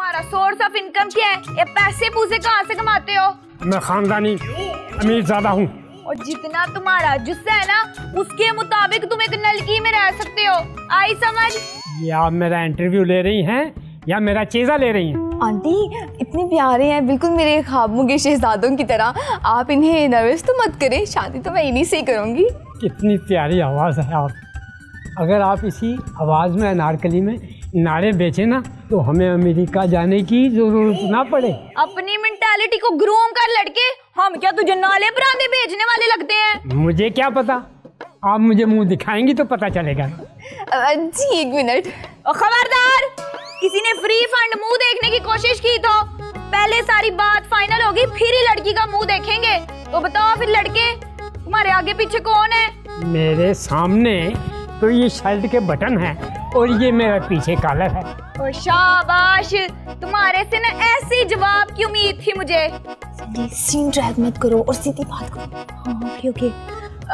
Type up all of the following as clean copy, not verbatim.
तुम्हारा source of income क्या है? ये पैसे पूसे कहाँ से कमाते हो? मैं खानदानी अमीर ज्यादा हूँ। और जितना तुम्हारा जुस्सा है ना, उसके मुताबिक तुम एक नलकी में रह सकते हो। आई समझ? ये आप मेरा इंटरव्यू ले रही हैं या मेरा चेजा ले रही हैं? आंटी इतने प्यारे हैं, बिल्कुल मेरे ख्वाबों के शहजादों की तरह। आप इन्हें नर्वस तो मत करें, शादी तो मैं इन्हीं से ही करूँगी। कितनी प्यारी आवाज़ है आप। अगर आप इसी आवाज़ में अनारकली में नारे बेचे ना तो हमें अमेरिका जाने की जरूरत ना पड़े। अपनी मेंटालिटी को ग्रूम कर लड़के, हम क्या तुझे नाले परांदे बेचने वाले लगते हैं? मुझे क्या पता, आप मुझे मुंह दिखाएंगी तो पता चलेगा। जी एक मिनट। खबरदार, किसी ने फ्री फंड मुंह देखने की कोशिश की तो पहले सारी बात फाइनल होगी, फिर ही लड़की का मुंह देखेंगे। तो बताओ फिर लड़के, तुम्हारे आगे पीछे कौन है? मेरे सामने तो ये शर्ट के बटन है और ये मेरा पीछे कॉलर है। ओ शाबाश, तुम्हारे से ना ऐसी जवाब की उम्मीद थी मुझे। सीन ड्रैग मत करो और सीधी बात करो। हाँ ओके।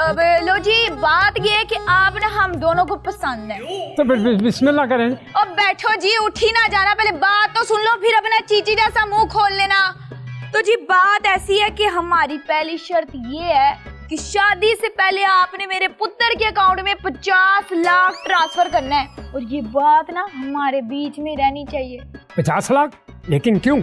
अब लो जी, बात ये है कि आप ना हम दोनों को पसंद है। तो बिस्मिल्लाह करें। अब बैठो जी, उठी ना जाना, पहले बात तो सुन लो, फिर अपना चीची जैसा मुंह खोल लेना। तो जी बात ऐसी है कि हमारी पहली शर्त ये है कि शादी से पहले आपने मेरे पुत्र के अकाउंट में 50 लाख ट्रांसफर करना है, और ये बात ना हमारे बीच में रहनी चाहिए। 50 लाख? लेकिन क्यों?